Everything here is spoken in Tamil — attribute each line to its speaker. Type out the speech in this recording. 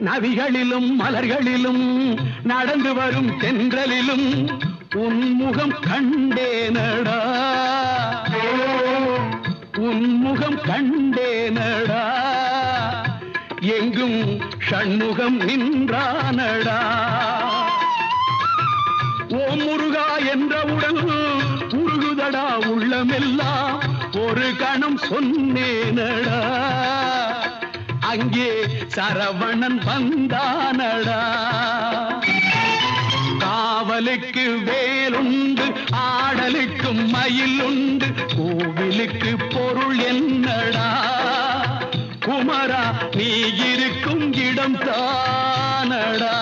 Speaker 1: நவிகளிலும் மலர்களிலும் நடந்து வரும் தென்றலிலும் உன்முகம் கண்டேனடா உன்முகம் கண்டேனடா எங்கும் ஷண்முகம் நின்றானடா ஓம் முருகா என்றவுடன் உருகுதடா உள்ளமெல்லாம் ஒரு கணம் சொன்னேனடா அங்கே சரவணன் வந்தானடா காவலுக்கு வேலுண்டு ஆடலுக்கு மயில் உண்டு கோவிலுக்கு பொருள் என்னடா குமரா நீ இருக்கும் இடம் தானடா